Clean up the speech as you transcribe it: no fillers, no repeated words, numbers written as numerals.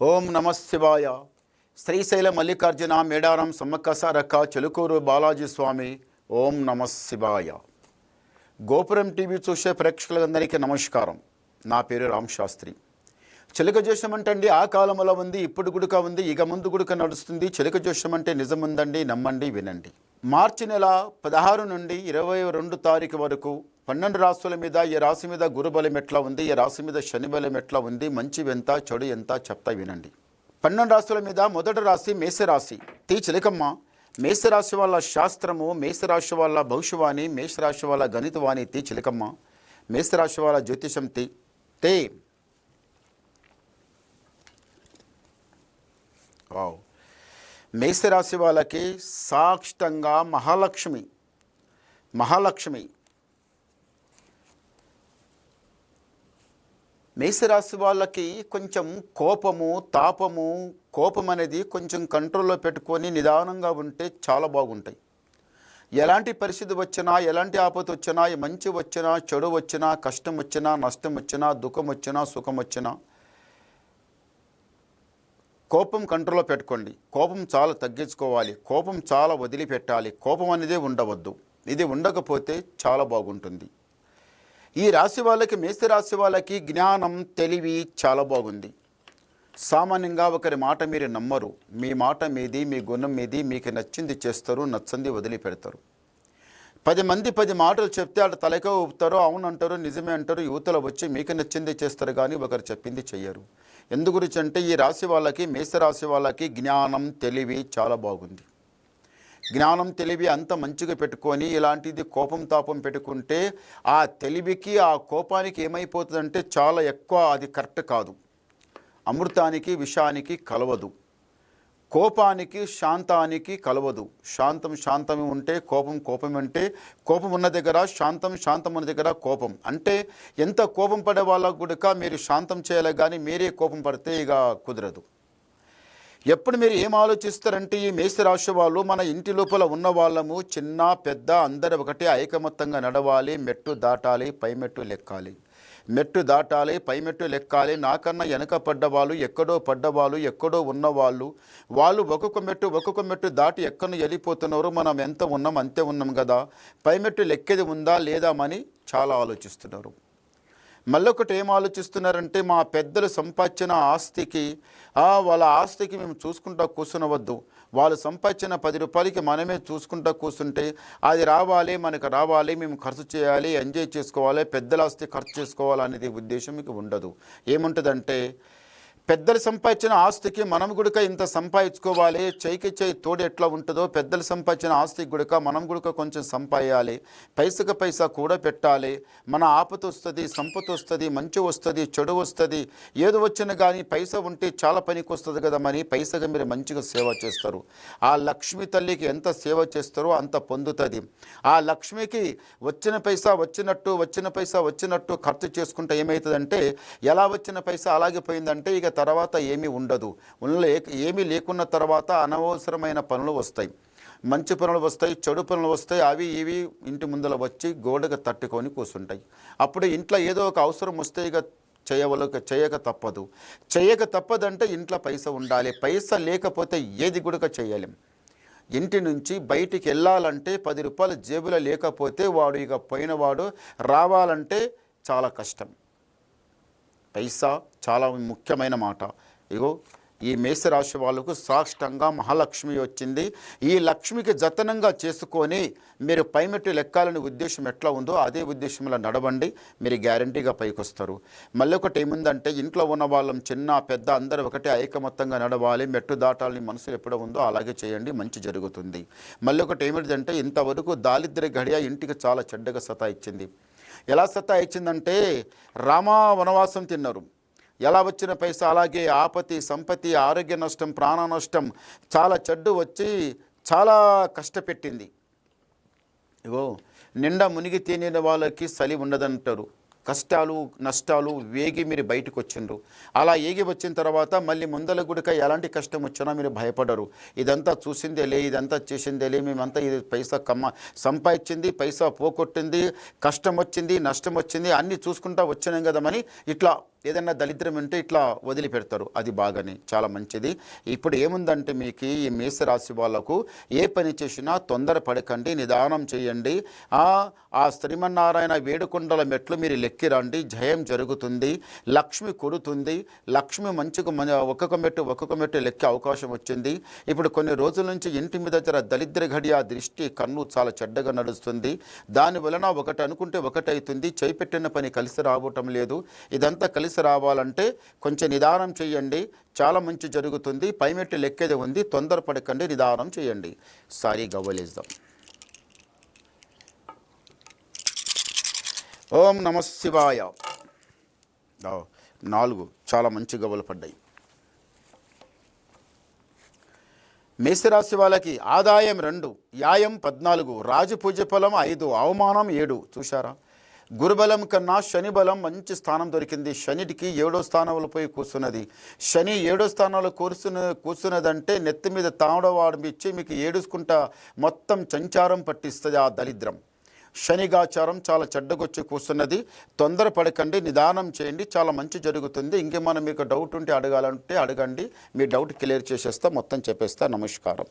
ఓం నమ శివాయ. శ్రీశైల మల్లికార్జున మేడారం సమ్మక్క సారక్క చెలుకూరు బాలాజీ స్వామి. ఓం నమ శివాయ. గోపురం టీవీ చూసే ప్రేక్షకులందరికీ నమస్కారం. నా పేరు రామ్ శాస్త్రి. చిలక జోషం అంటే ఆ కాలంలో ఉంది, ఇప్పుడు గుడుక ఉంది, ఇక ముందు గుడుక నడుస్తుంది. చిలక జోషం అంటే నిజముందండి, నమ్మండి, వినండి. మార్చి నెల 16 నుండి 22 తారీఖు వరకు 12 రాశుల మీద ఈ రాశి మీద గురుబలం ఎట్లా ఉంది, ఈ రాశి మీద శని బలం ఎట్లా ఉంది, మంచి ఎంత చెడు ఎంత చెప్తా వినండి. 12 రాశుల మీద మొదటి రాశి మేషరాశి. తీ చిలకమ్మ, మేషరాశి వాళ్ళ శాస్త్రము, మేషరాశి వాళ్ళ భవిష్యవాణి, మేషరాశి వాళ్ళ గణితవాణి. తీ చిలకమ్మ, మేషరాశి వాళ్ళ జ్యోతిషం. తే వావ్. మేషరాశి వాళ్ళకి సాక్షితంగా మహాలక్ష్మి. మేషరాశి వాళ్ళకి కొంచెం కోపం అనేది కొంచెం కంట్రోల్లో పెట్టుకొని నిదానంగా ఉంటే చాలా బాగుంటాయి. ఎలాంటి పరిస్థితి వచ్చినా, ఎలాంటి ఆపద వచ్చినా, మంచి వచ్చినా, చెడు వచ్చినా, కష్టం వచ్చినా, నష్టం వచ్చినా, దుఃఖం వచ్చినా, సుఖం వచ్చినా కోపం కంట్రోల్లో పెట్టుకోండి. కోపం చాలా తగ్గించుకోవాలి, కోపం చాలా వదిలిపెట్టాలి. కోపం అనేది ఉండవద్దు. ఇది ఉండకపోతే చాలా బాగుంటుంది. ఈ రాశి వాళ్ళకి, మేషరాశి వాళ్ళకి జ్ఞానం, తెలివి చాలా బాగుంది. సామాన్యంగా ఒకరి మాట మీరు నమ్మరు. మీ మాట మీది, మీ గుణం మీది. మీకు నచ్చింది చేస్తారు, నచ్చంది వదిలిపెడతారు. 10 మంది 10 మాటలు చెప్తే వాళ్ళు తలకే ఊపుతారు, అవును అంటారు, నిజమే అంటారు. యువతలో వచ్చి మీకు నచ్చింది చేస్తారు, కానీ ఒకరు చెప్పింది చెయ్యరు. ఎందు గురించి అంటే ఈ రాశి వాళ్ళకి, మేషరాశి వాళ్ళకి జ్ఞానం, తెలివి చాలా బాగుంది. జ్ఞానం, తెలివి అంత మంచిగా పెట్టుకొని ఇలాంటిది కోపం తాపం పెట్టుకుంటే ఆ తెలివికి, ఆ కోపానికి ఏమైపోతుందంటే చాలా ఎక్కువ. అది కరెక్ట్ కాదు. అమృతానికి విషానికి కలవదు. కోపానికి శాంతానికి కలవదు. శాంతమే ఉంటే కోపం అంటే కోపం ఉన్న దగ్గర శాంతం ఉన్న దగ్గర కోపం. అంటే ఎంత కోపం పడే వాళ్ళకు కూడా మీరు శాంతం చేయాలి, కానీ మీరే కోపం పడితే ఇక కుదరదు. ఎప్పుడు మీరు ఏం ఆలోచిస్తారంటే ఈ మేషరాశి వాళ్ళు మన ఇంటి లోపల ఉన్న వాళ్ళము, చిన్న పెద్ద అందరూ ఒకటే ఐకమత్యంగా నడవాలి. మెట్టు దాటాలి, పై మెట్టు లెక్కాలి. మెట్టు దాటాలి, పై మెట్టు లెక్కాలి. నాకన్నా వెనక పడ్డవాళ్ళు, ఎక్కడో పడ్డవాళ్ళు, ఎక్కడో ఉన్నవాళ్ళు, వాళ్ళు ఒక్కొక్క మెట్టు దాటి ఎక్కడో వెళ్ళిపోతున్నారు. మనం ఎంత ఉన్నాం అంతే ఉన్నాం కదా, పై మెట్టు లెక్కేది ఉందా లేదా అని చాలా ఆలోచిస్తున్నారు. మళ్ళొకటి ఏం ఆలోచిస్తున్నారంటే మా పెద్దలు సంపాదించిన ఆస్తికి, వాళ్ళ ఆస్తికి మేము చూసుకుంటా కూర్చునవద్దు. వాళ్ళు సంపాదించిన 10 రూపాయలకి మనమే చూసుకుంటా కూర్చుంటే అది రావాలి, మనకు రావాలి, మేము ఖర్చు చేయాలి, ఎంజాయ్ చేసుకోవాలి, పెద్దల ఆస్తి ఖర్చు చేసుకోవాలనేది ఉద్దేశం మీకు ఉండదు. ఏముంటుందంటే పెద్దలు సంపాదించిన ఆస్తికి మనం గుడక ఇంత సంపాదించుకోవాలి, చేయికి చేయి తోడు ఎట్లా ఉంటుందో పెద్దలు సంపాదించిన ఆస్తికి గుడక మనం గుడక కొంచెం సంపాదించాలి, పైసకు పైసా కూడా పెట్టాలి. మన ఆపద వస్తుంది, సంపద వస్తుంది, మంచి వస్తుంది, చెడు వస్తుంది. ఏదో వచ్చినా కానీ పైసా ఉంటే చాలా పనికి వస్తుంది కదా. మరి పైసగా మీరు మంచిగా సేవ చేస్తారు. ఆ లక్ష్మీ తల్లికి ఎంత సేవ చేస్తారో అంత పొందుతుంది. ఆ లక్ష్మికి వచ్చిన పైసా వచ్చినట్టు ఖర్చు చేసుకుంటే ఏమవుతుందంటే ఎలా వచ్చిన పైసా అలాగే పోయిందంటే ఇక తర్వాత ఏమీ ఉండదు. ఏమీ లేకున్న తర్వాత అనవసరమైన పనులు వస్తాయి, మంచి పనులు వస్తాయి, చెడు పనులు వస్తాయి. అవి ఇవి ఇంటి ముందర వచ్చి గోడకు తట్టుకొని కూర్చుంటాయి. అప్పుడు ఇంట్లో ఏదో ఒక అవసరం వస్తే ఇక చేయక తప్పదంటే ఇంట్లో పైసా ఉండాలి. పైసా లేకపోతే ఏది కూడా చేయలేం. ఇంటి నుంచి బయటికి వెళ్ళాలంటే 10 రూపాయలు జేబులో లేకపోతే వాడు ఇక పోయినవాడు రావాలంటే చాలా కష్టం. పైసా చాలా ముఖ్యమైన మాట. ఇగో ఈ మేషరాశి వాళ్ళకు సాక్షితంగా మహాలక్ష్మి వచ్చింది. ఈ లక్ష్మికి జతనంగా చేసుకొని మీరు పైమెట్టు లెక్కాలని ఉద్దేశం ఎట్లా ఉందో అదే ఉద్దేశంలో నడవండి, మీరు గ్యారంటీగా పైకి వస్తారు. మళ్ళీ ఒకటి ఏముందంటే ఇంట్లో ఉన్న వాళ్ళం చిన్న పెద్ద అందరూ ఒకటే ఐకమత్యంగా నడవాలి, మెట్టు దాటాలని మనసులో ఎప్పుడో ఉందో అలాగే చేయండి, మంచి జరుగుతుంది. మళ్ళీ ఒకటి ఏమిటంటే ఇంతవరకు దారిద్ర్య గడియ ఇంటికి చాలా చెడ్డగా సతాయిచ్చింది. ఎలా సతాయిచ్చిందంటే రామా వనవాసం తిన్నారు. ఎలా వచ్చిన పైసా అలాగే ఆపతి, సంపత్తి, ఆరోగ్య నష్టం, ప్రాణ నష్టం, చాలా చెడ్డు వచ్చి చాలా కష్టపెట్టింది. ఇగో నిండా మునిగి తినే వాళ్ళకి చలి ఉండదంటారు. కష్టాలు నష్టాలు వేగి మీరు బయటకు వచ్చిండ్రు. అలా ఏగి వచ్చిన తర్వాత మళ్ళీ ముందల గుడిక ఎలాంటి కష్టం వచ్చినా మీరు భయపడరు. ఇదంతా చూసిందేలే, ఇదంతా చేసిందేలే, మేమంతా ఇది పైసా సంపాదించింది, పైసా పోగొట్టింది, కష్టం వచ్చింది, నష్టం వచ్చింది, అన్నీ చూసుకుంటా వచ్చినాం కదమని ఇట్లా ఏదైనా దరిద్రం ఉంటే ఇట్లా వదిలిపెడతారు, అది బాగానే చాలా మంచిది. ఇప్పుడు ఏముందంటే మీకు ఈ మేషరాశి వాళ్ళకు ఏ పని చేసినా తొందర పడకండి, నిదానం చేయండి. ఆ శ్రీమన్నారాయణ వేడుకొండల మెట్లు మీరు లెక్కి రండి, జయం జరుగుతుంది, లక్ష్మి కొడుతుంది. లక్ష్మి మంచిగా ఒక్కొక్క మెట్టు లెక్కే అవకాశం వచ్చింది. ఇప్పుడు కొన్ని రోజుల నుంచి ఇంటి మీద జర దరిద్ర ఘడియ దృష్టి కన్ను చాలా చెడ్డగా నడుస్తుంది. దాని వలన ఒకటి అనుకుంటే ఒకటి అవుతుంది, చేపెట్టిన పని కలిసి రావటం లేదు. ఇదంతా కలిసి రావాలంటే కొంచెం నిదానం చేయండి, చాలా మంచి జరుగుతుంది. పైమెట్టు లెక్కేది ఉంది, తొందరపడకండి, నిదానం చేయండి. సారీ గవ్వలేద్దాం. ఓం నమ శివాయ. 4 చాలా మంచి గవ్వలు పడ్డాయి. మేషరాశి వాళ్ళకి ఆదాయం 2, యాయం 14, రాజపూజ ఫలం 5, అవమానం 7. చూశారా, గురుబలం కన్నా శని బలం మంచి స్థానం దొరికింది. శనికి 7వ స్థానంలో పోయి కూర్చున్నది. శని 7వ స్థానంలో కూర్చున్నదంటే నెత్తి మీద తామడవాడిచ్చి మీకు ఏడుచుకుంటా మొత్తం సంచారం పట్టిస్తుంది ఆ దరిద్రం. శనిగాచారం చాలా చెడ్డగొచ్చి కూర్చున్నది. తొందరపడకండి, నిదానం చేయండి, చాలా మంచి జరుగుతుంది. ఇంకేమైనా మీకు డౌట్ ఉంటే అడగాలంటే అడగండి, మీ డౌట్ క్లియర్ చేసేస్తా, మొత్తం చెప్పేస్తా. నమస్కారం.